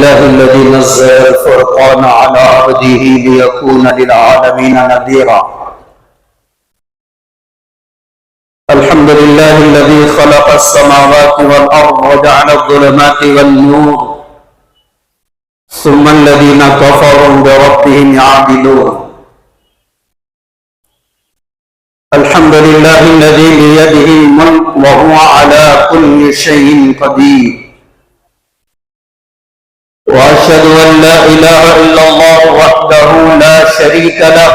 لله الذي نزل الفرقان على عبده ليكون للعالمين نذيرا. الحمد لله الذي خلق السماوات والأرض وجعل الظلمات والنور ثم الذين كفروا بربهم يعدلون. الحمد لله الذي بيده الملك وهو على كل شيء قدير. وأشهد أن لا إله إلا الله وحده لا شريك له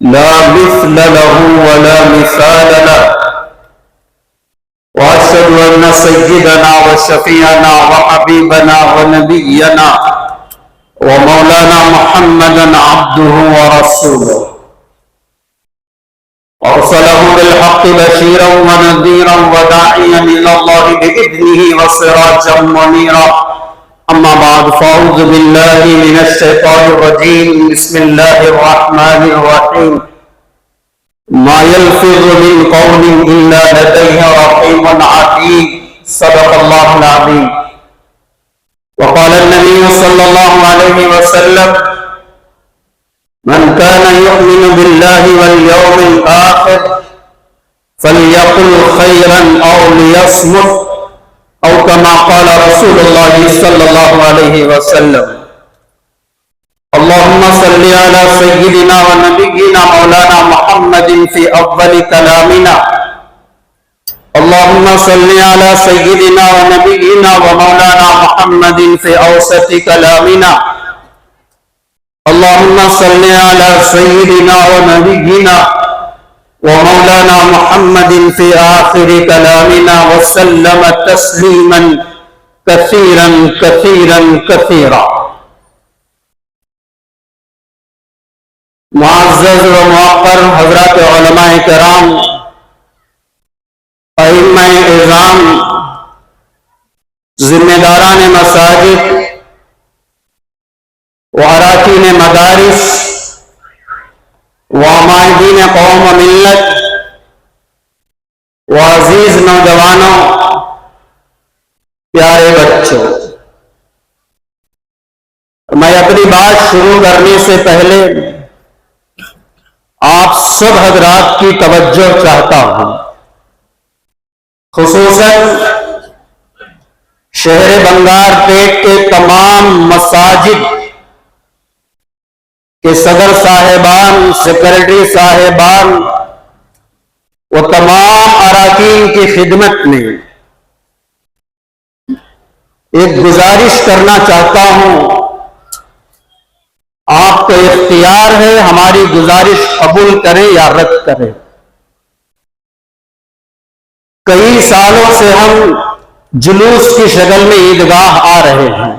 لا مثل له ولا مثال له. وأشهد أن سيدنا وشفيعنا وحبيبنا ونبينا ومولانا محمدا عبده ورسوله أرسله بالحق بشيرا ونذيرا وداعيا إلى الله بإذنه وسراجا منيرا. أما بعد فأعوذ بالله من الشيطان الرجيم. بسم الله الرحمن الرحيم. ما يلفظ من قول إلا لديه رقيب عتيد. صدق الله العظيم. وقال النبي صلى الله عليه وسلم: من كان يؤمن بالله واليوم الآخر فليقل خيرا أو ليصمت، أو كما قال رسول الله صلى الله عليه وسلم. اللهم صل على سيدنا ونبينا مولانا محمد في أفضل كلامنا. اللهم صل على سيدنا ونبينا ومولانا محمد في أوسط كلامنا. اللهم صل على سيدنا ونبينا ومولانا محمد في آخر كلامنا وسلم تسليما كثيرا كثيرا كثيرا. معزز و موقر حضرات علماء کرام، ائمہ اعظام، ذمہ داران مساجد واراکین مدارس ومائدین قوم و ملت وعزیز نوجوانوں، پیارے بچوں، میں اپنی بات شروع کرنے سے پہلے آپ سب حضرات کی توجہ چاہتا ہوں، خصوصاً شہر بنگار پیٹ کے تمام مساجد کہ صدر صاحبان، سیکرٹری صاحبان و تمام اراکین کی خدمت میں ایک گزارش کرنا چاہتا ہوں. آپ کو اختیار ہے ہماری گزارش قبول کریں یا رد کریں. کئی سالوں سے ہم جلوس کی شکل میں عیدگاہ آ رہے ہیں.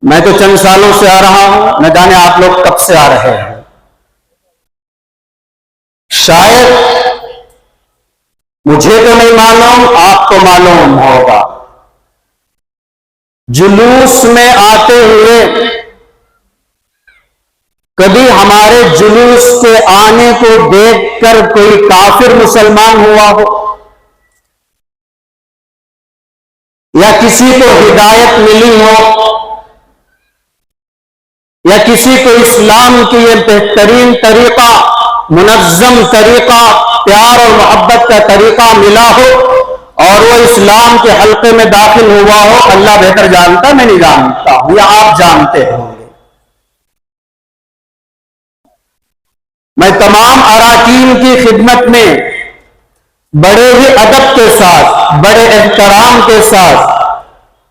میں تو چند سالوں سے آ رہا ہوں، نہ جانے آپ لوگ کب سے آ رہے ہیں. شاید مجھے تو نہیں معلوم، آپ کو معلوم ہوگا. جلوس میں آتے ہوئے کبھی ہمارے جلوس کے آنے کو دیکھ کر کوئی کافر مسلمان ہوا ہو، یا کسی کو ہدایت ملی ہو، یا کسی کو اسلام کی یہ بہترین طریقہ، منظم طریقہ، پیار اور محبت کا طریقہ ملا ہو اور وہ اسلام کے حلقے میں داخل ہوا ہو. اللہ بہتر جانتا، میں نہیں جانتا ہوں، یا آپ جانتے ہوں گے. میں تمام اراکین کی خدمت میں بڑے ہی ادب کے ساتھ، بڑے احترام کے ساتھ،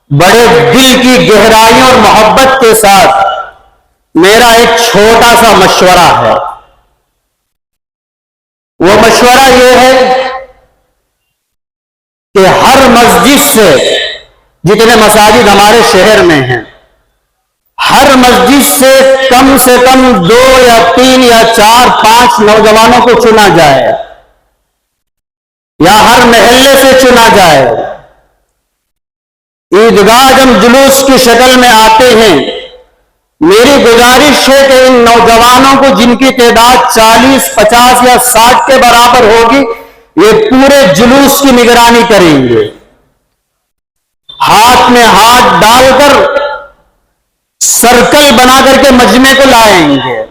بڑے دل کی گہرائی اور محبت کے ساتھ میرا ایک چھوٹا سا مشورہ ہے. وہ مشورہ یہ ہے کہ ہر مسجد سے، جتنے مساجد ہمارے شہر میں ہیں، ہر مسجد سے کم 2 یا 3 یا 4 5 نوجوانوں کو چنا جائے، یا ہر محلے سے چنا جائے. عیدگاہ جب جلوس کی شکل میں آتے ہیں، میری گزارش ہے کہ ان نوجوانوں کو، جن کی تعداد 40 50 یا 60 کے برابر ہوگی، یہ پورے جلوس کی نگرانی کریں گے. ہاتھ میں ہاتھ ڈال کر سرکل بنا کر کے مجمع کو لائیں گے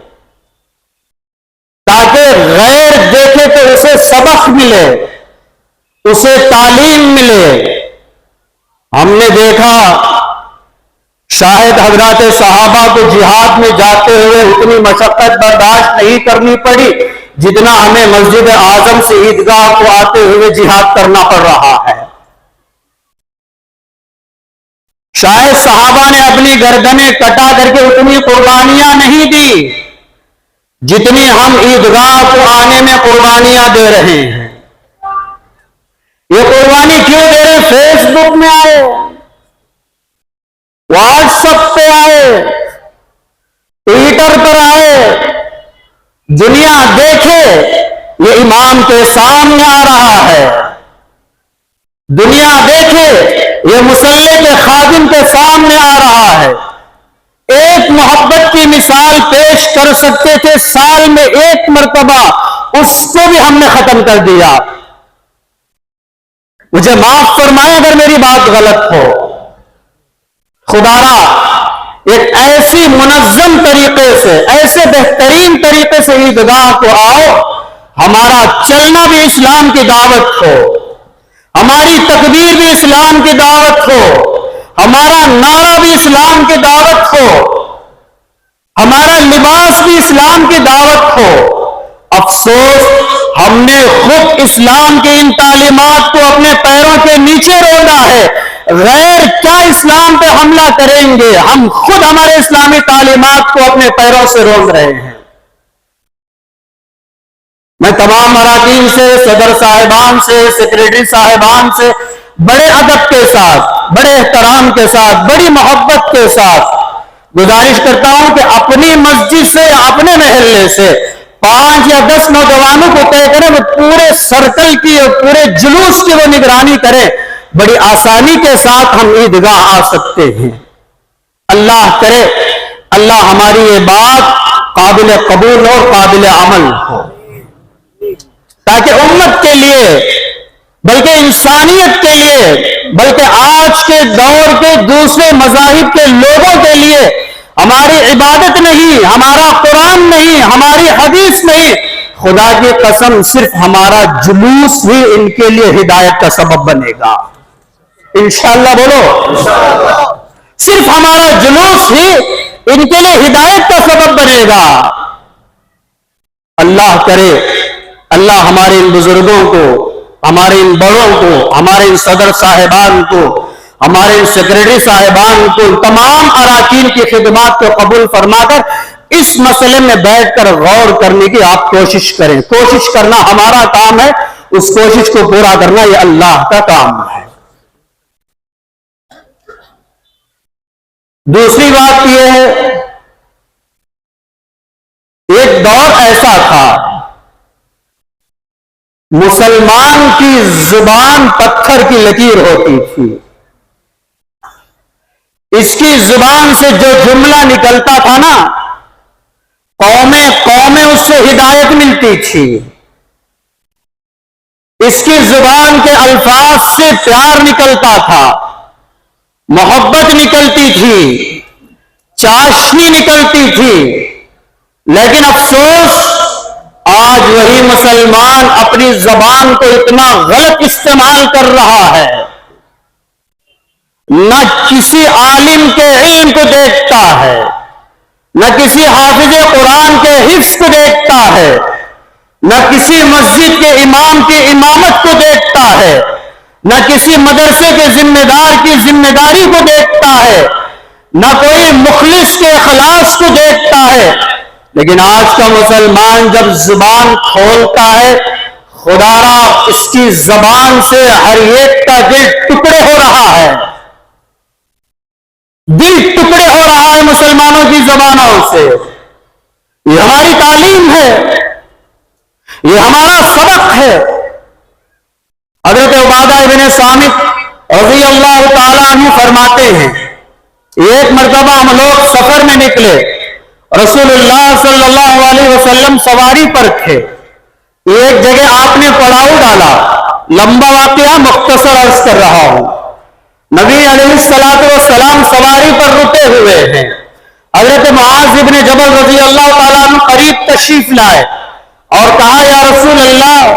تاکہ غیر دیکھے تو اسے سبق ملے، اسے تعلیم ملے۔ ہم نے دیکھا شاید حضرات صحابہ کو جہاد میں جاتے ہوئے اتنی مشقت برداشت نہیں کرنی پڑی جتنا ہمیں مسجد اعظم سے عیدگاہ کو آتے ہوئے جہاد کرنا پڑ رہا ہے۔ شاید صحابہ نے اپنی گردنیں کٹا کر کے اتنی قربانیاں نہیں دی جتنی ہم عیدگاہ کو آنے میں قربانیاں دے رہے ہیں۔ یہ قربانی کیوں دے رہے؟ فیس بک میں آئے، واٹس ایپ پہ آئے، ٹویٹر پر آئے، دنیا دیکھے یہ امام کے سامنے آ رہا ہے، دنیا دیکھے یہ مصلی کے خادم کے سامنے آ رہا ہے۔ ایک محبت کی مثال پیش کر سکتے تھے سال میں ایک مرتبہ، اس کو بھی ہم نے ختم کر دیا۔ مجھے معاف فرمائے اگر میری بات غلط ہو۔ خدا را ایک ایسی منظم طریقے سے، ایسے بہترین طریقے سے عیدگاہ کو آؤ، ہمارا چلنا بھی اسلام کی دعوت ہو، ہماری تکبیر بھی اسلام کی دعوت ہو، ہمارا نعرہ بھی اسلام کی دعوت ہو، ہمارا لباس بھی اسلام کی دعوت ہو۔ افسوس ہم نے خود اسلام کی ان تعلیمات کو اپنے پیروں کے نیچے روندا ہے۔ غیر کیا اسلام پہ حملہ کریں گے، ہم خود ہمارے اسلامی تعلیمات کو اپنے پیروں سے روند رہے ہیں۔ میں تمام اراکین سے، صدر صاحبان سے، سیکریٹری صاحبان سے بڑے ادب کے ساتھ، بڑے احترام کے ساتھ، بڑی محبت کے ساتھ گزارش کرتا ہوں کہ اپنی مسجد سے، اپنے محلے سے 5 یا 10 نوجوانوں کو طے کریں، وہ پورے سرکل کی اور پورے جلوس کی وہ نگرانی کریں، بڑی آسانی کے ساتھ ہم عیدگاہ آ سکتے ہیں۔ اللہ کرے اللہ ہماری یہ بات قابل قبول اور قابل عمل ہو، تاکہ امت کے لیے، بلکہ انسانیت کے لیے، بلکہ آج کے دور کے دوسرے مذاہب کے لوگوں کے لیے ہماری عبادت نہیں، ہمارا قرآن نہیں، ہماری حدیث نہیں، خدا کی قسم صرف ہمارا جلوس ہی ان کے لیے ہدایت کا سبب بنے گا۔ انشاءاللہ بولو، صرف ہمارا جلوس ہی ان کے لیے ہدایت کا سبب بنے گا۔ اللہ کرے اللہ ہمارے ان بزرگوں کو، ہمارے ان بڑوں کو، ہمارے ان صدر صاحبان کو، ہمارے ان سیکریٹری صاحبان کو، تمام اراکین کی خدمات کو قبول فرما کر اس مسئلے میں بیٹھ کر غور کرنے کی آپ کوشش کریں۔ کوشش کرنا ہمارا کام ہے، اس کوشش کو پورا کرنا یہ اللہ کا کام ہے۔ دوسری بات یہ ہے، ایک دور ایسا تھا مسلمان کی زبان پتھر کی لکیر ہوتی تھی، اس کی زبان سے جو جملہ نکلتا تھا نا، قومیں اس سے ہدایت ملتی تھی، اس کی زبان کے الفاظ سے پیار نکلتا تھا، محبت نکلتی تھی، چاشنی نکلتی تھی۔ لیکن افسوس آج وہی مسلمان اپنی زبان کو اتنا غلط استعمال کر رہا ہے، نہ کسی عالم کے علم کو دیکھتا ہے، نہ کسی حافظ قرآن کے حفظ کو دیکھتا ہے، نہ کسی مسجد کے امام کی امامت کو دیکھتا ہے، نہ کسی مدرسے کے ذمہ دار کی ذمہ داری کو دیکھتا ہے، نہ کوئی مخلص کے اخلاص کو دیکھتا ہے۔ لیکن آج کا مسلمان جب زبان کھولتا ہے، خدا را اس کی زبان سے ہر ایک کا دل ٹکڑے ہو رہا ہے، دل ٹکڑے ہو رہا ہے مسلمانوں کی زبانوں سے۔ یہ ہماری تعلیم ہے، یہ ہمارا سبق ہے۔ حضرت عبادہ ابن صامت رضی اللہ تعالیٰ عنہ فرماتے ہیں، ایک مرتبہ ہم لوگ سفر میں نکلے، رسول اللہ صلی اللہ علیہ وسلم سواری پر تھے، ایک جگہ آپ نے پڑاؤ ڈالا، لمبا واقعہ مختصر عرض کر رہا ہوں۔ نبی علیہ الصلوۃ والسلام سواری پر رکے ہوئے ہیں. حضرت معاذ ابن جبل رضی اللہ تعالیٰ عنہ قریب تشریف لائے اور کہا یا رسول اللہ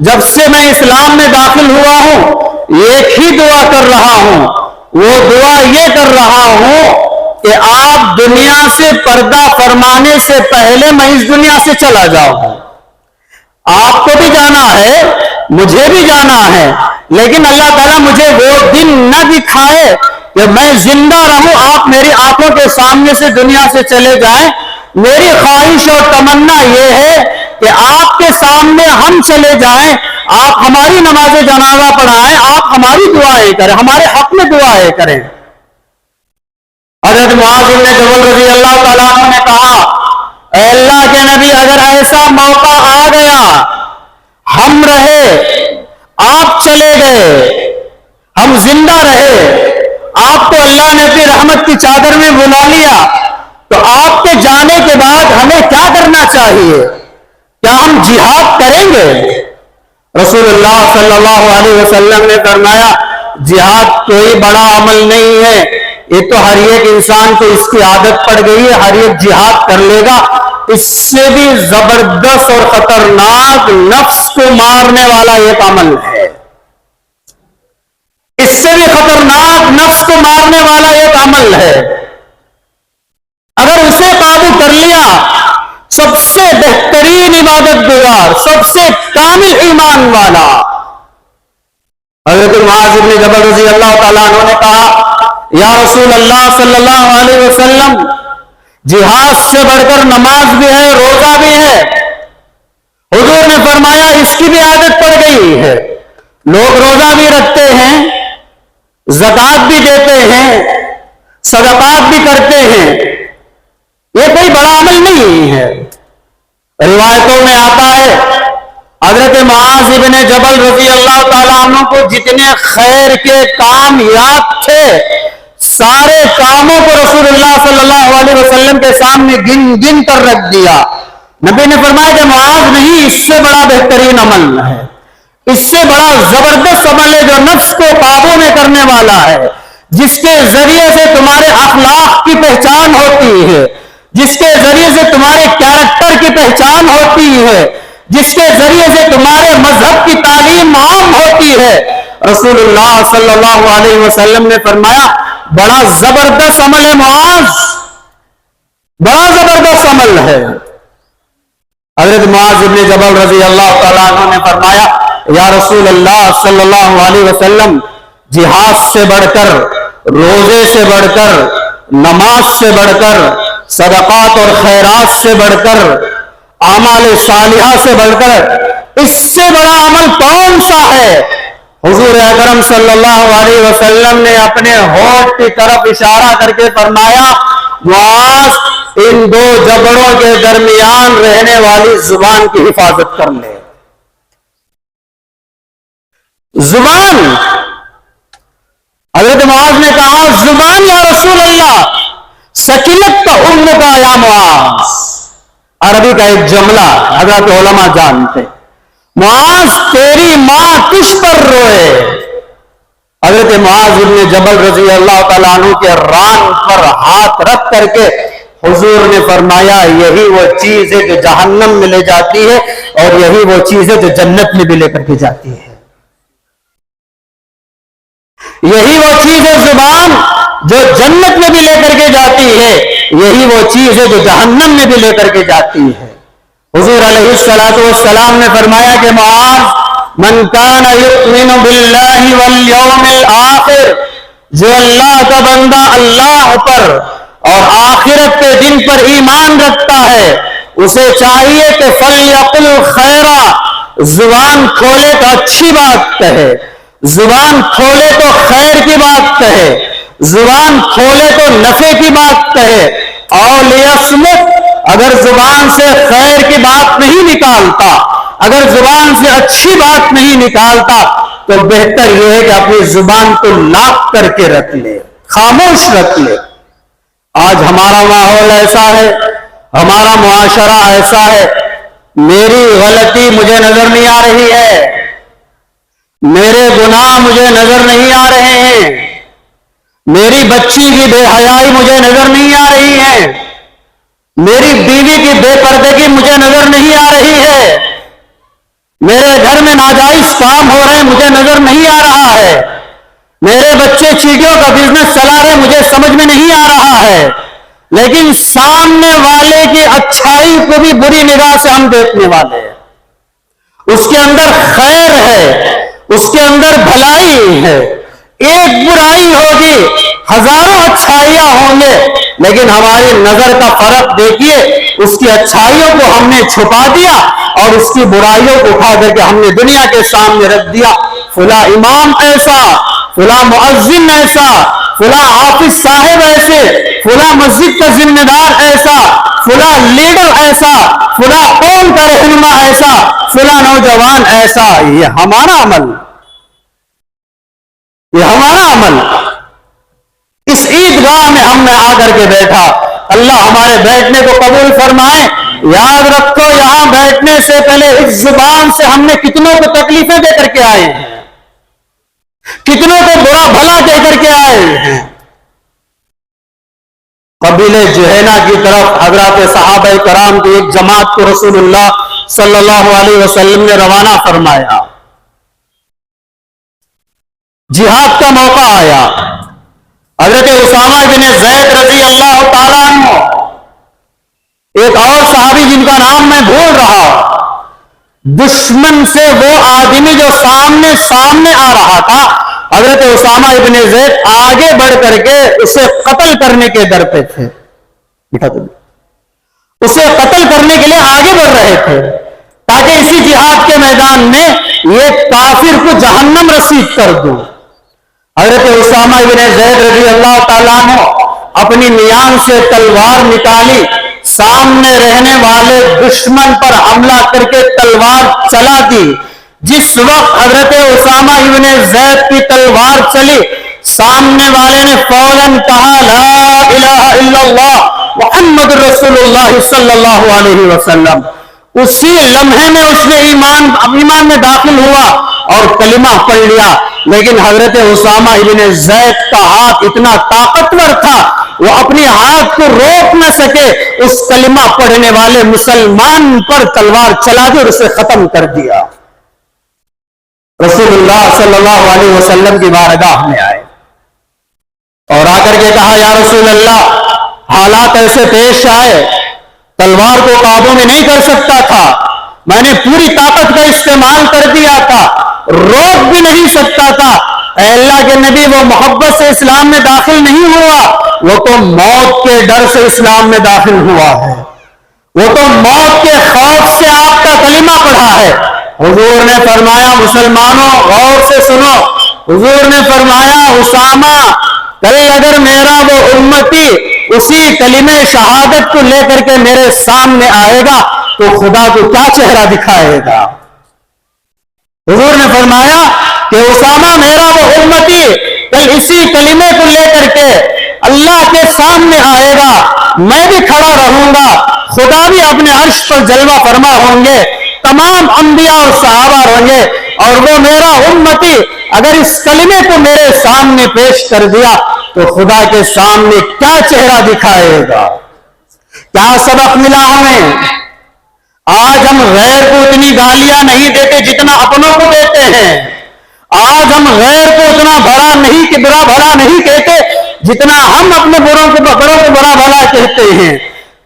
جب سے میں اسلام میں داخل ہوا ہوں ایک ہی دعا کر رہا ہوں, وہ دعا یہ کر رہا ہوں کہ آپ دنیا سے پردہ فرمانے سے پہلے میں اس دنیا سے چلا جاؤں. آپ کو بھی جانا ہے مجھے بھی جانا ہے, لیکن اللہ تعالیٰ مجھے وہ دن نہ دکھائے کہ میں زندہ رہوں, آپ میری آنکھوں کے سامنے سے دنیا سے چلے جائیں. میری خواہش اور تمنا یہ ہے کہ آپ کے سامنے ہم چلے جائیں, آپ ہماری نماز جنازہ پڑھائیں, آپ ہماری دعائیں کریں, ہمارے حق میں دعائیں کریں. حضرت معاذ بن جبل رضی اللہ تعالیٰ عنہ نے کہا اے اللہ کے نبی اگر ایسا موقع آ گیا ہم رہے آپ چلے گئے ہم زندہ رہے, آپ کو اللہ نے اپنی رحمت کی چادر میں بلا لیا, تو آپ کے جانے کے بعد ہمیں کیا کرنا چاہیے؟ کیا ہم جہاد کریں گے؟ رسول اللہ صلی اللہ علیہ وسلم نے فرمایا جہاد کوئی بڑا عمل نہیں ہے, یہ تو ہر ایک انسان کو اس کی عادت پڑ گئی ہے, ہر ایک جہاد کر لے گا. اس سے بھی زبردست اور خطرناک نفس کو مارنے والا ایک عمل ہے, اس سے بھی خطرناک نفس کو مارنے والا ایک عمل ہے. اگر اسے قابو کر لیا سب سے بہترین عبادت گزار, سب سے کامل ایمان والا حضرت معاذ بن جبل رضی اللہ تعالیٰ عنہ نے کہا یا رسول اللہ صلی اللہ علیہ وسلم جہاد سے بڑھ کر نماز بھی ہے, روزہ بھی ہے. حضور نے فرمایا اس کی بھی عادت پڑ گئی ہے, لوگ روزہ بھی رکھتے ہیں, زکوٰۃ بھی دیتے ہیں, صدقات بھی کرتے ہیں, یہ کوئی بڑا عمل نہیں ہے. روایتوں میں آتا ہے حضرت معاذ ابن جبل رضی اللہ تعالیٰ عنہ کو جتنے خیر کے کام یاد تھے سارے کاموں کو رسول اللہ صلی اللہ علیہ وسلم کے سامنے گن گن کر رکھ دیا. نبی نے فرمایا کہ معاذ نہیں, اس سے بڑا بہترین عمل ہے, اس سے بڑا زبردست عمل ہے جو نفس کو قابو میں کرنے والا ہے, جس کے ذریعے سے تمہارے اخلاق کی پہچان ہوتی ہے, جس کے ذریعے سے تمہارے کیریکٹر کی پہچان ہوتی ہے, جس کے ذریعے سے تمہارے مذہب کی تعلیم عام ہوتی ہے. رسول اللہ صلی اللہ علیہ وسلم نے فرمایا بڑا زبردست عمل ہے معاذ, بڑا زبردست عمل ہے. حضرت معاذ بن جبل رضی اللہ تعالیٰ عنہ نے فرمایا یا رسول اللہ صلی اللہ علیہ وسلم جہاد سے بڑھ کر, روزے سے بڑھ کر, نماز سے بڑھ کر, صدقات اور خیرات سے بڑھ کر, اعمال صالحہ سے بڑھ کر اس سے بڑا عمل کون سا ہے؟ حضور اکرم صلی اللہ علیہ وسلم نے اپنے ہونٹ کی طرف اشارہ کر کے فرمایا معاذ ان دو جبڑوں کے درمیان رہنے والی زبان کی حفاظت کر لے. زبان, حضرت معاذ نے کہا زبان یا رسول اللہ سکیلت کا ام کا یا معاذ, عربی کا ایک جملہ حضرت علماء جانتے, معاذ تیری ماں کس پر روئے. حضرت معاذ بن جبل رضی اللہ تعالیٰ عنہ کے ران پر ہاتھ رکھ کر کے حضور نے فرمایا یہی وہ چیز ہے جو جہنم میں لے جاتی ہے اور یہی وہ چیز ہے جو جنت میں بھی لے کر کے جاتی ہے. یہی وہ چیز ہے زبان جو جنت میں بھی لے کر کے جاتی ہے, یہی وہ چیز ہے جو جہنم میں بھی لے کر کے جاتی ہے. حضور علیہ الصلوۃ والسلام نے فرمایا کہ معاذ من کان یؤمن باللہ والیوم الآخر, جو اللہ کا بندہ اللہ پر اور آخرت کے دن پر ایمان رکھتا ہے اسے چاہیے کہ فلیقل خیرا, زبان کھولے تو اچھی بات کہے, زبان کھولے تو خیر کی بات کہے, زبان کھولے تو نفع کی بات کہے. اور لیصمت, اگر زبان سے خیر کی بات نہیں نکالتا, اگر زبان سے اچھی بات نہیں نکالتا تو بہتر یہ ہے کہ اپنی زبان کو لاک کر کے رکھ لے, خاموش رکھ لے. آج ہمارا ماحول ایسا ہے, ہمارا معاشرہ ایسا ہے, میری غلطی مجھے نظر نہیں آ رہی ہے, میرے گناہ مجھے نظر نہیں آ رہے ہیں, میری بچی کی بے حیائی مجھے نظر نہیں آ رہی ہے، میری بیوی کی بے پردگی مجھے نظر نہیں آ رہی ہے، میرے گھر میں ناجائز کام ہو رہے ہیں مجھے نظر نہیں آ رہا ہے، میرے بچے چیٹیوں کا بزنس چلا رہے مجھے سمجھ میں نہیں آ رہا ہے، لیکن سامنے والے کی اچھائی کو بھی بری نگاہ سے ہم دیکھنے والے ہیں، اس کے اندر خیر ہے، اس کے اندر بھلائی ہے، ایک برائی ہوگی ہزاروں اچھائیاں ہوں گے، لیکن ہماری نظر کا فرق دیکھیے، اس کی اچھائیوں کو ہم نے چھپا دیا اور اس کی برائیوں کو اٹھا کر کے ہم نے دنیا کے سامنے رکھ دیا۔ فلاں امام ایسا، فلاں مؤذن ایسا، فلاں حافظ صاحب ایسے، فلاں مسجد کا ذمہ دار ایسا، فلاں لیڈر ایسا، فلاں قوم کا رہنما ایسا، فلاں نوجوان ایسا۔ یہ ہمارا عمل، یہ ہمارا عمل۔ اس عیدگاہ میں ہم نے آ کر کے بیٹھا، اللہ ہمارے بیٹھنے کو قبول فرمائے۔ یاد رکھو یہاں بیٹھنے سے پہلے اس زبان سے ہم نے کتنوں کو تکلیفیں دے کر کے آئے ہیں، کتنوں کو برا بھلا کہہ کر کے آئے ہیں۔ قبیلہ جہینہ کی طرف حضرات صحابہ کرام کی ایک جماعت کو رسول اللہ صلی اللہ علیہ وسلم نے روانہ فرمایا، جہاد کا موقع آیا۔ حضرت اسامہ بن زید رضی اللہ تعالیٰ عنہ، ایک اور صحابی جن کا نام میں بھول رہا، دشمن سے وہ آدمی جو سامنے آ رہا تھا، حضرت اسامہ بن زید آگے بڑھ کر کے اسے قتل کرنے کے در پہ تھے، اسے قتل کرنے کے لیے آگے بڑھ رہے تھے تاکہ اسی جہاد کے میدان میں یہ کافر کو جہنم رسید کر دوں۔ حضرت اسامہ بن زید رضی اللہ تعالیٰ عنہ اپنی نیام سے تلوار نکالی، سامنے رہنے والے دشمن پر حملہ کر کے تلوار چلا دی۔ جس وقت حضرت اسامہ بن زید کی تلوار چلی، سامنے والے نے فوراً کہا لا الہ الا اللہ محمد رسول اللہ صلی اللہ علیہ وسلم۔ اسی لمحے میں اس نے ایمان میں داخل ہوا اور کلمہ پڑھ لیا، لیکن حضرت اسامہ بن زید کا ہاتھ اتنا طاقتور تھا وہ اپنی ہاتھ کو روک نہ سکے، اس کلمہ پڑھنے والے مسلمان پر تلوار چلا دی اور اسے ختم کر دیا۔ رسول اللہ صلی اللہ علیہ وسلم کی بارگاہ میں آئے اور آ کر کے کہا یا رسول اللہ، حالات ایسے پیش آئے، تلوار کو قابو میں نہیں کر سکتا تھا، میں نے پوری طاقت کا استعمال کر دیا تھا، روک بھی نہیں سکتا تھا۔ اے اللہ کے نبی، وہ محبت سے اسلام میں داخل نہیں ہوا، وہ تو موت کے ڈر سے اسلام میں داخل ہوا ہے، وہ تو موت کے خوف سے آپ کا کلمہ پڑھا ہے۔ حضور نے فرمایا مسلمانوں غور سے سنو، حضور نے فرمایا اسامہ کل اگر میرا وہ امتی اسی کلمہ شہادت کو لے کر کے میرے سامنے آئے گا تو خدا کو کیا چہرہ دکھائے گا۔ حضور نے فرمایا کہ اسامہ میرا وہ امتی کل اسی کلمے کو لے کر کے اللہ کے سامنے آئے گا، میں بھی کھڑا رہوں گا، خدا بھی اپنے عرش پر جلوہ فرما ہوں گے، تمام انبیاء اور صحابہ ہوں گے، اور وہ میرا امتی اگر اس کلمے کو میرے سامنے پیش کر دیا تو خدا کے سامنے کیا چہرہ دکھائے گا۔ کیا سبق ملا ہمیں؟ آج ہم غیر کو اتنی گالیاں نہیں دیتے جتنا اپنوں کو دیتے ہیں، آج ہم غیر کو اتنا برا بھلا نہیں کہتے جتنا ہم اپنے بڑوں کو برا بھلا کہتے ہیں۔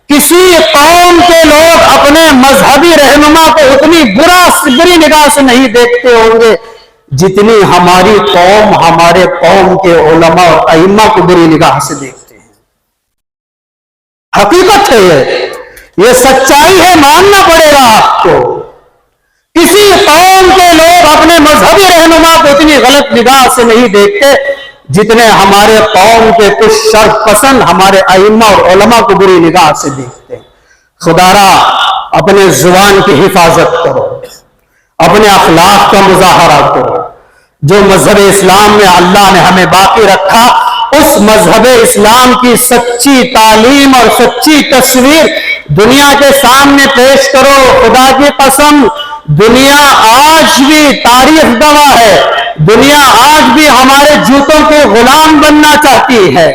کسی قوم کے لوگ اپنے مذہبی رہنما کو اتنی بری نگاہ سے نہیں دیکھتے ہوں گے جتنی ہماری قوم ہمارے قوم کے علماء اور ائمہ کو بری نگاہ سے دیکھتے ہیں۔ حقیقت ہے یہ سچائی ہے، ماننا پڑے گا آپ کو۔ کسی قوم کے لوگ اپنے مذہبی رہنما کو اتنی غلط نگاہ سے نہیں دیکھتے جتنے ہمارے قوم کے کچھ شر پسند ہمارے ائمہ اور علماء کو بری نگاہ سے دیکھتے ہیں۔ خدا را اپنے زبان کی حفاظت کرو، اپنے اخلاق کا مظاہرہ کرو۔ جو مذہب اسلام میں اللہ نے ہمیں باقی رکھا، اس مذہب اسلام کی سچی تعلیم اور سچی تصویر دنیا کے سامنے پیش کرو۔ خدا کی قسم دنیا آج بھی تاریخ گواہ ہے، دنیا آج بھی ہمارے جوتوں کے غلام بننا چاہتی ہے،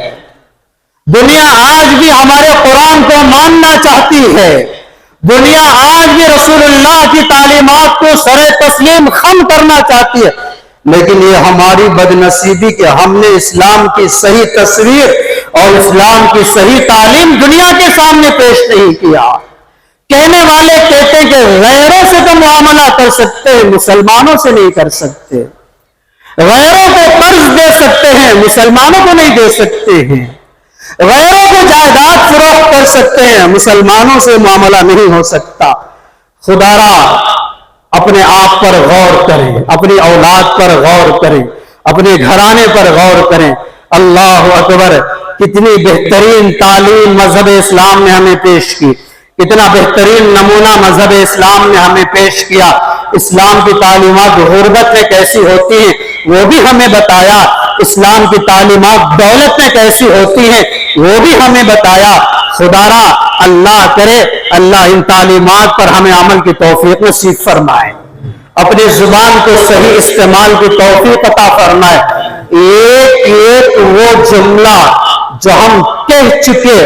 دنیا آج بھی ہمارے قرآن کو ماننا چاہتی ہے، دنیا آج بھی رسول اللہ کی تعلیمات کو سر تسلیم خم کرنا چاہتی ہے، لیکن یہ ہماری بدنصیبی کہ ہم نے اسلام کی صحیح تصویر اور اسلام کی صحیح تعلیم دنیا کے سامنے پیش نہیں کیا۔ کہنے والے کہتے ہیں کہ غیروں سے تو معاملہ کر سکتے ہیں، مسلمانوں سے نہیں کر سکتے، غیروں کو قرض دے سکتے ہیں، مسلمانوں کو نہیں دے سکتے ہیں، غیروں کو جائیداد فروخت کر سکتے ہیں، مسلمانوں سے معاملہ نہیں ہو سکتا۔ خدا را اپنے آپ پر غور کریں، اپنی اولاد پر غور کریں، اپنے گھرانے پر غور کریں۔ اللہ اکبر، کتنی بہترین تعلیم مذہب اسلام نے ہمیں پیش کی، کتنا بہترین نمونہ مذہب اسلام نے ہمیں پیش کیا۔ اسلام کی تعلیمات غربت میں کیسی ہوتی ہیں وہ بھی ہمیں بتایا، اسلام کی تعلیمات دولت میں کیسی ہوتی ہیں وہ بھی ہمیں بتایا۔ خدا را اللہ کرے اللہ ان تعلیمات پر ہمیں عمل کی توفیق نصیب فرمائے، اپنی زبان کو صحیح استعمال کی توفیق عطا فرمائے۔ ایک ایک وہ جملہ جو ہم کہہ چکے،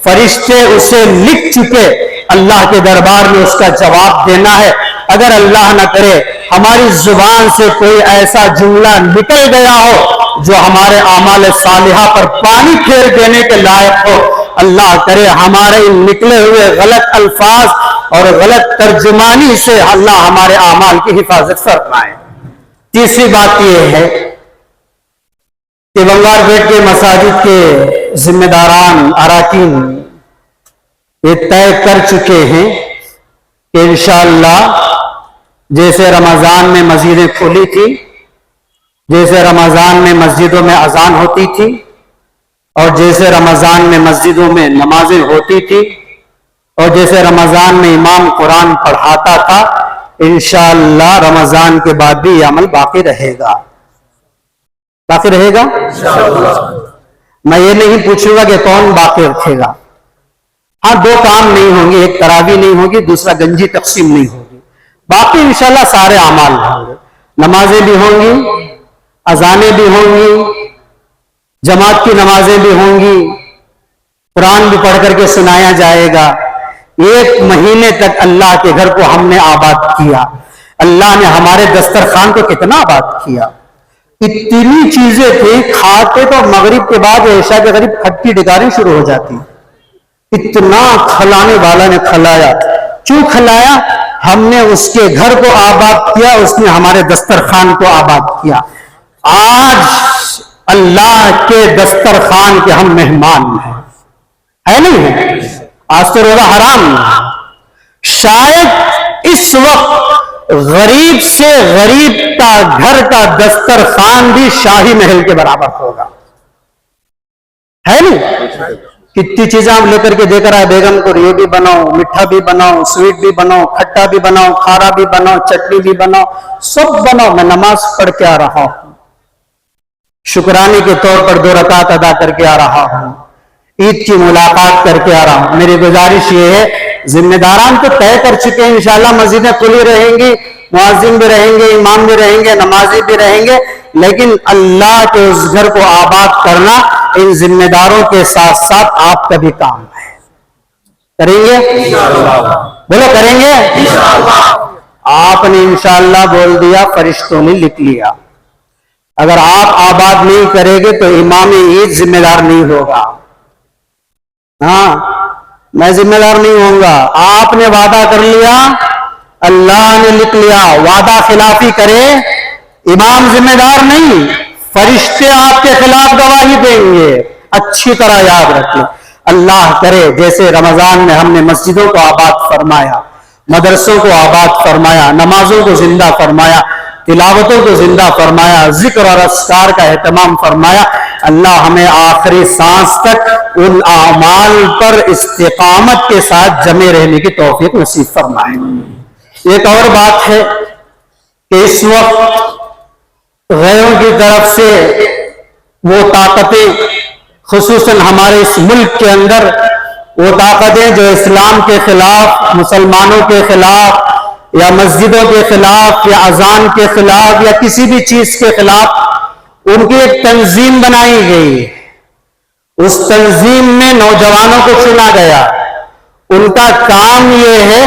فرشتے اسے لکھ چکے، اللہ کے دربار میں اس کا جواب دینا ہے۔ اگر اللہ نہ کرے ہماری زبان سے کوئی ایسا جملہ نکل گیا ہو جو ہمارے اعمال صالحہ پر پانی پھیر دینے کے لائق ہو، اللہ کرے ہمارے ان نکلے ہوئے غلط الفاظ اور غلط ترجمانی سے اللہ ہمارے اعمال کی حفاظت فرمائے۔ تیسری بات یہ ہے کہ بنگار بیٹ کے مساجد کے ذمہ داران اراکین یہ طے کر چکے ہیں کہ انشاءاللہ جیسے رمضان میں مسجدیں کھلی تھی، جیسے رمضان میں مسجدوں میں اذان ہوتی تھی اور جیسے رمضان میں مسجدوں میں نمازیں ہوتی تھی اور جیسے رمضان میں امام قرآن پڑھاتا تھا، انشاءاللہ رمضان کے بعد بھی یہ عمل باقی رہے گا۔ باقی رہے گا؟ میں یہ نہیں پوچھوں گا کہ کون باقی رکھے گا۔ ہاں، دو کام نہیں ہوں گے، ایک تراویح نہیں ہوگی، دوسرا گنجی تقسیم نہیں ہوگی، باقی انشاءاللہ سارے اعمال ہوں گے۔ نمازیں بھی ہوں گی، اذانیں بھی ہوں گی، جماعت کی نمازیں بھی ہوں گی، قرآن بھی پڑھ کر کے سنایا جائے گا۔ ایک مہینے تک اللہ کے گھر کو ہم نے آباد کیا، اللہ نے ہمارے دسترخوان کو کتنا آباد کیا۔ اتنی چیزیں تھیں، کھاتے تو مغرب کے بعد عشاء کے قریب کھٹی ڈکاری شروع ہو جاتی، اتنا کھلانے والا نے کھلایا۔ کیوں کھلایا؟ ہم نے اس کے گھر کو آباد کیا، اس نے ہمارے دسترخوان کو آباد کیا۔ آج اللہ کے دسترخوان کے ہم مہمان ہیں، ہے نہیں ہے؟ آج تو روزہ حرام ہے، شاید اس وقت غریب سے غریب کا گھر کا دسترخوان بھی شاہی محل کے برابر ہوگا، ہے نہیں؟ کتنی چیزیں آپ لے کر کے دے کر آئے، بیگم کو یہ بھی بناؤ، میٹھا بھی بناؤ، سویٹ بھی بناؤ، کھٹا بھی بناؤ، کھارا بھی بناؤ، چٹنی بھی بناؤ، سب بناؤ۔ میں نماز پڑھ کے آ رہا ہوں، شکرانے کے طور پر 2 رکعت ادا کر کے آ رہا ہوں، عید کی ملاقات کر کے آ رہا ہوں۔ میری گزارش یہ ہے، ذمہ داران تو طے کر چکے ہیں، انشاءاللہ مسجدیں کھلی رہیں گی، مؤذن بھی رہیں گے، امام بھی رہیں گے، نمازی بھی رہیں گے، لیکن اللہ کے اس گھر کو آباد کرنا ان ذمہ داروں کے ساتھ ساتھ آپ کا بھی کام ہے۔ کریں گے؟ بولو کریں گے؟ آپ نے انشاءاللہ بول دیا، فرشتوں نے لکھ لیا۔ اگر آپ آباد نہیں کریں گے تو امام عید ذمہ دار نہیں ہوگا۔ ہاں، میں ذمہ دار نہیں ہوں گا۔ آپ نے وعدہ کر لیا، اللہ نے لکھ لیا، وعدہ خلافی کرے امام ذمہ دار نہیں، فرشتے آپ کے خلاف گواہی دیں گے۔ اچھی طرح یاد رکھیں، اللہ کرے جیسے رمضان میں ہم نے مسجدوں کو آباد فرمایا، مدرسوں کو آباد فرمایا، نمازوں کو زندہ فرمایا، تلاوتوں کو زندہ فرمایا، ذکر اور اذکار کا اہتمام فرمایا، اللہ ہمیں آخری سانس تک ان اعمال پر استقامت کے ساتھ جمے رہنے کی توفیق نصیب فرمائے۔ ایک اور بات ہے کہ اس وقت غیروں کی طرف سے وہ طاقتیں، خصوصاً ہمارے اس ملک کے اندر وہ طاقتیں جو اسلام کے خلاف، مسلمانوں کے خلاف، یا مسجدوں کے خلاف یا اذان کے خلاف یا کسی بھی چیز کے خلاف ان کی ایک تنظیم بنائی گئی. اس تنظیم میں نوجوانوں کو چنا گیا. ان کا کام یہ ہے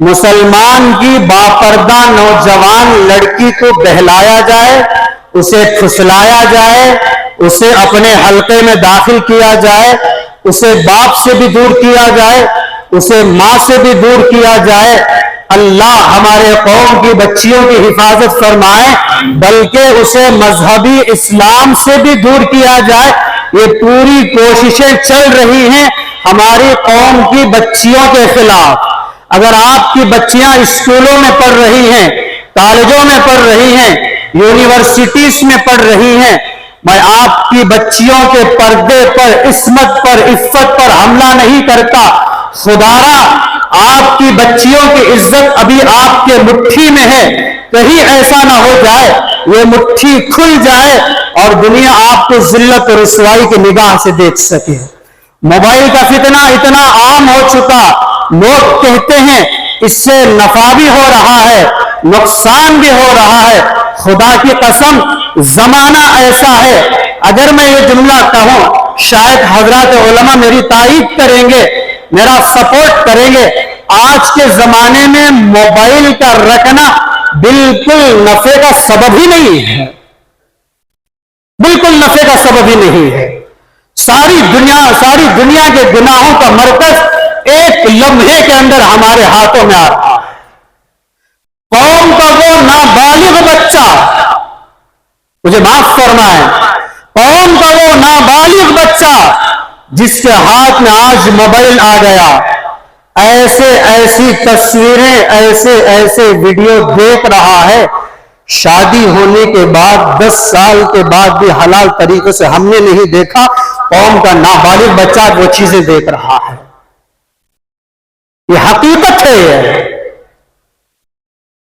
مسلمان کی باپردہ نوجوان لڑکی کو بہلایا جائے, اسے پھسلایا جائے, اسے اپنے حلقے میں داخل کیا جائے, اسے باپ سے بھی دور کیا جائے, اسے ماں سے بھی دور کیا جائے. اللہ ہمارے قوم کی بچیوں کی حفاظت فرمائے, بلکہ اسے مذہبی اسلام سے بھی دور کیا جائے. یہ پوری کوششیں چل رہی ہیں ہماری قوم کی بچیوں کے خلاف. اگر آپ کی بچیاں اسکولوں میں پڑھ رہی ہیں, کالجوں میں پڑھ رہی ہیں, یونیورسٹیز میں پڑھ رہی ہیں, میں آپ کی بچیوں کے پردے پر, عصمت پر, عفت پر حملہ نہیں کرتا. خدارا آپ کی بچیوں کی عزت ابھی آپ کے مٹھی میں ہے, کہیں ایسا نہ ہو جائے یہ مٹھی کھل جائے اور دنیا آپ کو ذلت اور رسوائی کی نگاہ سے دیکھ سکے. موبائل کا فتنہ اتنا عام ہو چکا, لوگ کہتے ہیں اس سے نفع بھی ہو رہا ہے, نقصان بھی ہو رہا ہے. خدا کی قسم زمانہ ایسا ہے, اگر میں یہ جملہ کہوں شاید حضرات علماء میری تائید کریں گے, میرا سپورٹ کریں گے. آج کے زمانے میں موبائل کا رکھنا بالکل نفع کا سبب ہی نہیں ہے, بالکل نفع کا سبب ہی نہیں ہے. ساری دنیا کے گناہوں کا مرکز ایک لمحے کے اندر ہمارے ہاتھوں میں آ رہا ہے. قوم کا وہ نابالغ بچہ, مجھے معاف فرمائیں, قوم کا وہ نابالغ بچہ جس کے ہاتھ میں آج موبائل آ گیا, ایسی تصویریں, ایسے ویڈیو دیکھ رہا ہے, شادی ہونے کے بعد 10 سال کے بعد بھی حلال طریقے سے ہم نے نہیں دیکھا, قوم کا نابالغ بچہ وہ چیزیں دیکھ رہا ہے. یہ حقیقت ہے. یہ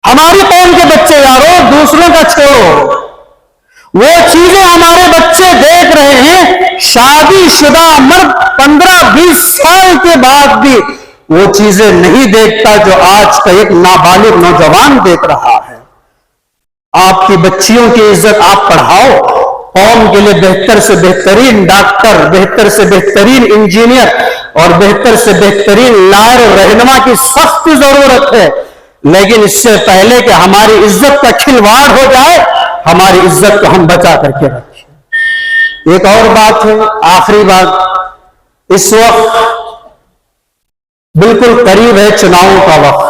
ہماری قوم کے بچے یارو, دوسروں کا چھوڑو, وہ چیزیں ہمارے بچے دیکھ رہے ہیں. شادی شدہ مرد 15-20 سال کے بعد بھی وہ چیزیں نہیں دیکھتا جو آج کا ایک نابالغ نوجوان دیکھ رہا ہے. آپ کی بچیوں کی عزت آپ پڑھاؤ, قوم کے لیے بہتر سے بہترین ڈاکٹر, بہتر سے بہترین انجینئر اور بہتر سے بہترین لائر اور رہنما کی سخت ضرورت ہے. لیکن اس سے پہلے کہ ہماری عزت کا کھلواڑ ہو جائے, ہماری عزت کو ہم بچا کر کے رکھیں. ایک اور بات ہے, آخری بات, اس وقت بالکل قریب ہے چناؤں کا وقت,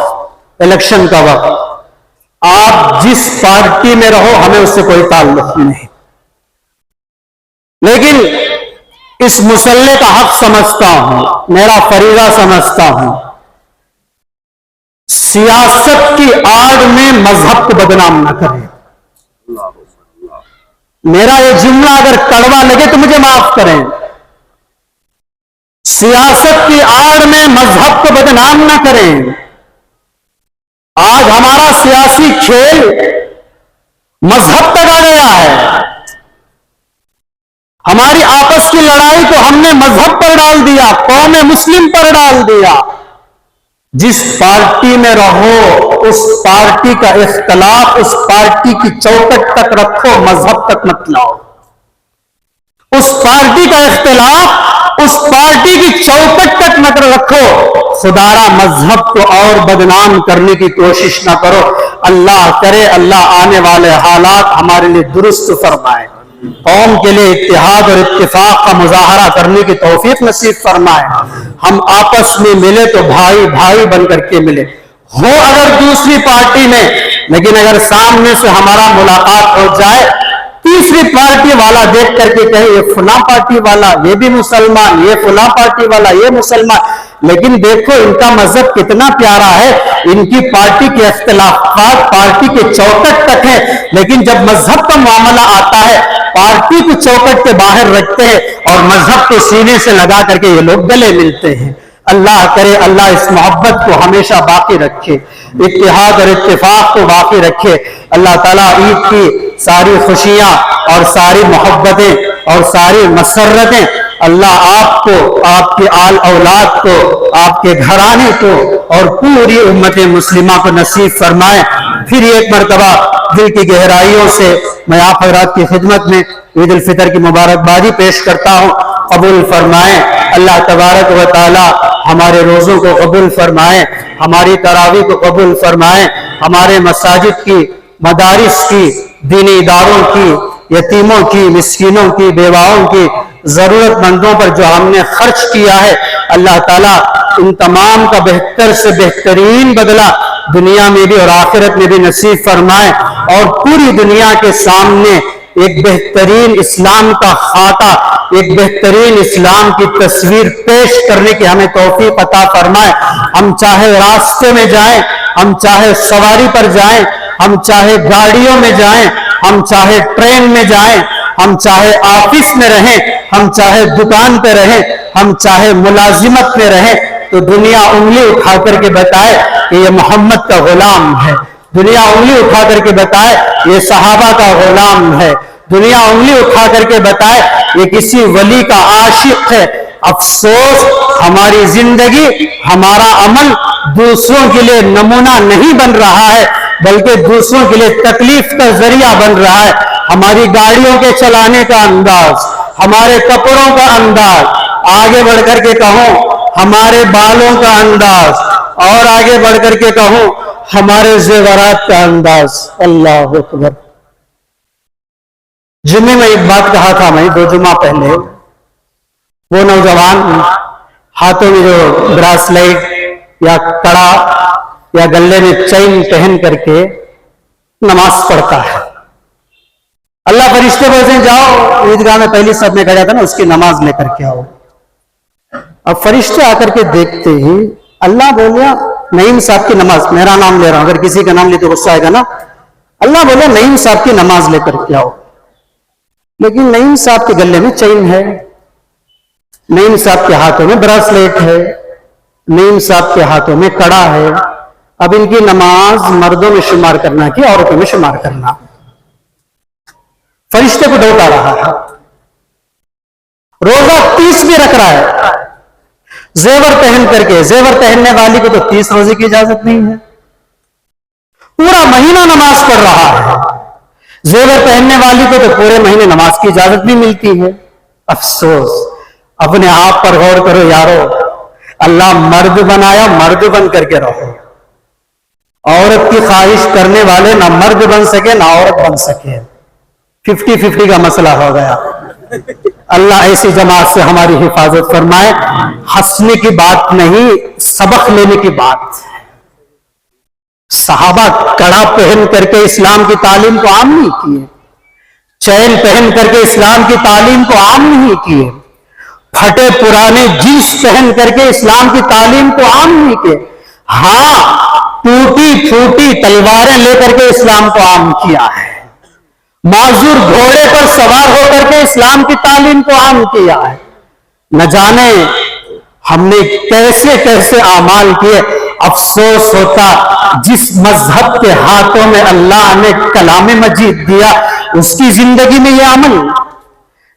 الیکشن کا وقت. آپ جس پارٹی میں رہو ہمیں اس سے کوئی تعلق نہیں, لیکن اس مسئلے کا حق سمجھتا ہوں, میرا فریضہ سمجھتا ہوں. سیاست کی آڑ میں مذہب کو بدنام نہ کریں. میرا یہ جملہ اگر کڑوا لگے تو مجھے معاف کریں. سیاست کی آڑ میں مذہب کو بدنام نہ کریں. آج ہمارا سیاسی کھیل مذہب تک آ گیا ہے. ہماری آپس کی لڑائی کو ہم نے مذہب پر ڈال دیا, قوم مسلم پر ڈال دیا. جس پارٹی میں رہو اس پارٹی کا اختلاف اس پارٹی کی چوکٹ تک رکھو, مذہب تک مت لاؤ. اس پارٹی کا اختلاف اس پارٹی کی چوکٹ تک مت رکھو. خدارا مذہب کو اور بدنام کرنے کی کوشش نہ کرو. اللہ کرے اللہ آنے والے حالات ہمارے لیے درست فرمائے, قوم کے لیے اتحاد اور اتفاق کا مظاہرہ کرنے کی توفیق نصیب فرمائے. ہم آپس میں ملے تو بھائی بھائی بن کر کے ملے, ہو اگر دوسری پارٹی میں, لیکن اگر سامنے سے ہمارا ملاقات ہو جائے, تیسری پارٹی والا دیکھ کر کے کہے یہ فلاں پارٹی والا یہ بھی مسلمان, یہ فلاں پارٹی والا یہ مسلمان, لیکن دیکھو ان کا مذہب کتنا پیارا ہے, ان کی پارٹی کے اختلافات پارٹی کے چوکٹ تک ہیں, لیکن جب مذہب کا معاملہ آتا ہے پارٹی کو چوکٹ کے باہر رکھتے ہیں اور مذہب کو سینے سے لگا کر کے یہ لوگ گلے ملتے ہیں. اللہ کرے اللہ اس محبت کو ہمیشہ باقی رکھے, اتحاد اور اتفاق کو باقی رکھے. اللہ تعالیٰ عید کی ساری خوشیاں اور ساری محبتیں اور ساری مسرتیں اللہ آپ کو, آپ کے آل اولاد کو, آپ کے گھرانے کو اور پوری امت مسلمہ کو نصیب فرمائے. پھر ایک مرتبہ دل کی گہرائیوں سے میں آپ حضرات کی خدمت میں عید الفطر کی مبارکبادی پیش کرتا ہوں. قبول فرمائیں اللہ تبارک و تعالی، ہمارے روزوں کو قبول فرمائیں، ہماری تراویح کو قبول فرمائیں، ہمارے مساجد کی، مدارس کی، دینی اداروں کی، یتیموں کی، مسکینوں کی، بیواؤں کی، ضرورت مندوں پر جو ہم نے خرچ کیا ہے، اللہ تعالیٰ ان تمام کا بہتر سے بہترین بدلہ دنیا میں بھی اور آخرت میں بھی نصیب فرمائے، اور پوری دنیا کے سامنے ایک بہترین اسلام کا خاکہ، ایک بہترین اسلام کی تصویر پیش کرنے کی ہمیں توفیق عطا فرمائے. ہم چاہے راستے میں جائیں، ہم چاہے سواری پر جائیں، ہم چاہے گاڑیوں میں جائیں، ہم چاہے ٹرین میں جائیں، ہم چاہے آفس میں رہیں، ہم چاہے دکان پہ رہیں، ہم چاہے ملازمت میں رہیں، تو دنیا انگلی اٹھا کر کے بتائے کہ یہ محمد کا غلام ہے. دنیا انگلی اٹھا کر کے بتائے یہ صحابہ کا غلام ہے. دنیا انگلی اٹھا کر کے بتائے یہ کسی ولی کا عاشق ہے. افسوس ہماری زندگی، ہمارا عمل دوسروں کے لیے نمونہ نہیں بن رہا ہے، بلکہ دوسروں کے لیے تکلیف کا ذریعہ بن رہا ہے. ہماری گاڑیوں کے چلانے کا انداز، ہمارے کپڑوں کا انداز، آگے بڑھ کر کے کہوں ہمارے بالوں کا انداز، اور آگے بڑھ کر کے کہوں ہمارے زیورات کا انداز. اللہ اکبر. جمعے میں ایک بات کہا تھا میں 2 جمعہ پہلے، وہ نوجوان ہاتھوں میں جو براسلیٹ یا کڑا یا گلے میں چین پہن کر کے نماز پڑھتا ہے. اللہ فرشتے بولتے ہیں جاؤ عیدگاہ میں پہلی صف میں کہا جاتا نا اس کی نماز لے کر کے آؤ. اب فرشتے آ کر کے دیکھتے ہی اللہ بولیا نعیم صاحب کی نماز، میرا نام لے رہا ہوں، اگر کسی کا نام لے تو غصہ آئے گا نا. اللہ بولیا نعیم صاحب کی نماز لے کر کے آؤ. لیکن نعیم صاحب کے گلے میں چین ہے، نعیم صاحب کے ہاتھوں میں براسلیٹ ہے، نعیم صاحب کے ہاتھوں میں کڑا ہے. اب ان کی نماز مردوں میں شمار کرنا کہ عورتوں میں شمار کرنا؟ فرشتے کو ڈاؤٹ آ رہا ہے. روزہ 30 بھی رکھ رہا ہے زیور پہن کر کے. زیور پہننے والی کو تو 30 روزے کی اجازت نہیں ہے. پورا مہینہ نماز پڑھ رہا ہے. زیور پہننے والی کو تو پورے مہینے نماز کی اجازت بھی ملتی ہے. افسوس. اپنے آپ پر غور کرو یارو. اللہ مرد بنایا، مرد بن کر کے رہو. عورت کی خواہش کرنے والے نہ مرد بن سکے نہ عورت بن سکے. 50-50 کا مسئلہ ہو گیا. اللہ ایسی جماعت سے ہماری حفاظت فرمائے. ہنسنے کی بات نہیں، سبق لینے کی بات. صحابہ کڑا پہن کر کے اسلام کی تعلیم کو عام نہیں کیے، چین پہن کر کے اسلام کی تعلیم کو عام نہیں کیے، پھٹے پرانے جینس پہن کر کے اسلام کی تعلیم کو عام نہیں کیے. ہاں ٹوٹی پھوٹی تلواریں لے کر کے اسلام کو عام کیا ہے. معذور گھوڑے پر سوار ہو کر کے اسلام کی تعلیم کو عام کیا ہے. نہ جانے ہم نے کیسے کیسے اعمال کیے. افسوس ہوتا جس مذہب کے ہاتھوں میں اللہ نے کلام مجید دیا اس کی زندگی میں یہ عمل،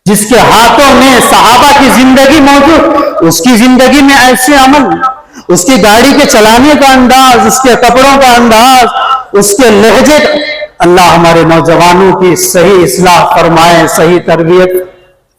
جس کے ہاتھوں میں صحابہ کی زندگی موجود اس کی زندگی میں ایسے عمل، اس کی گاڑی کے چلانے کا انداز، اس کے کپڑوں کا انداز، اس کے لہجے. اللہ ہمارے نوجوانوں کی صحیح اصلاح فرمائے، صحیح تربیت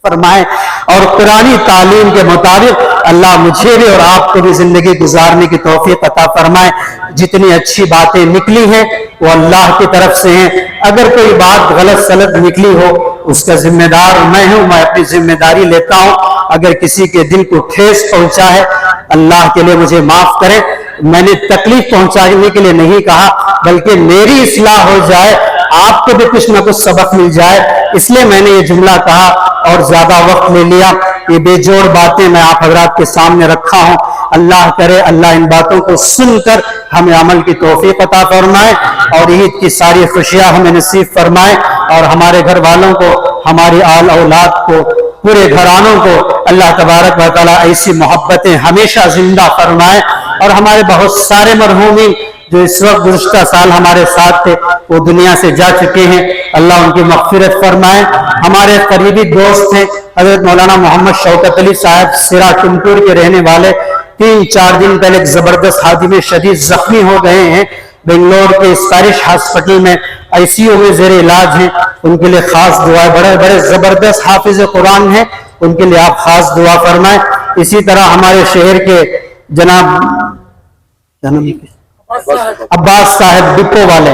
فرمائے، اور قرآنی تعلیم کے مطابق اللہ مجھے بھی اور آپ کو بھی زندگی گزارنے کی توفیق عطا فرمائے. جتنی اچھی باتیں نکلی ہیں وہ اللہ کی طرف سے ہیں. اگر کوئی بات غلط سلط نکلی ہو اس کا ذمہ دار میں ہوں، میں اپنی ذمہ داری لیتا ہوں. اگر کسی کے دل کو ٹھیس پہنچا ہے اللہ کے لیے مجھے معاف کرے. میں نے تکلیف پہنچانے کے لیے نہیں کہا، بلکہ میری اصلاح ہو جائے، آپ کو بھی کچھ نہ کچھ سبق مل جائے، اس لیے میں نے یہ جملہ کہا اور زیادہ وقت لے لیا. یہ بے جوڑ باتیں میں آپ حضرات کے سامنے رکھا ہوں. اللہ کرے اللہ ان باتوں کو سن کر ہمیں عمل کی توفیق عطا فرمائے اور عید کی ساری خوشیاں ہمیں نصیب فرمائے، اور ہمارے گھر والوں کو، ہماری آل اولاد کو، پورے گھرانوں کو اللہ تبارک و تعالیٰ ایسی محبتیں ہمیشہ زندہ فرمائے. اور ہمارے بہت سارے مرحومین جو اس وقت گزشتہ سال ہمارے ساتھ تھے وہ دنیا سے جا چکے ہیں، اللہ ان کی مغفرت فرمائے۔ ہمارے قریبی دوست ہیں حضرت مولانا محمد شوکت علی صاحب سرا ٹمٹور کے رہنے والے، 3-4 دن پہلے ایک زبردست حادثے میں شدید زخمی ہو گئے ہیں، بنگلور کے اسپیرش ہاسپٹل میں ICU میں زیر علاج ہیں، ان کے لیے خاص دعا، بڑے زبردست حافظ قرآن ہیں، ان کے لیے آپ خاص دعا فرمائیں۔ اسی طرح ہمارے شہر کے جناب عباس صاحب ڈپو والے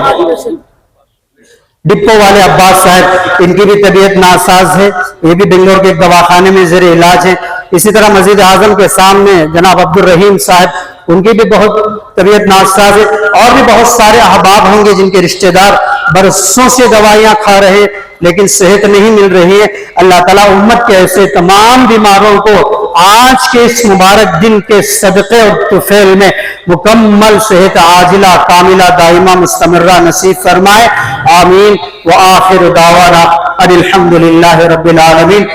عباس صاحب، ان کی بھی طبیعت ناساز ہے، یہ بھی بنگلور کے ایک دواخانے میں زیر علاج ہیں۔ اسی طرح مسجد اعظم کے سامنے جناب عبد الرحیم صاحب، ان کی بھی بہت طبیعت ناساز ہے، اور بھی بہت سارے احباب ہوں گے جن کے رشتہ دار برسوں سے دوائیاں کھا رہے لیکن صحت نہیں مل رہی ہے۔ اللہ تعالیٰ امت کے ایسے تمام بیماروں کو آج کے اس مبارک دن کے صدقے اور طفیل میں مکمل صحت عاجلہ کاملہ دائمہ مستمرہ نصیب فرمائے، آمین۔ وآخر دعوانا ان الحمد للہ رب العالمین۔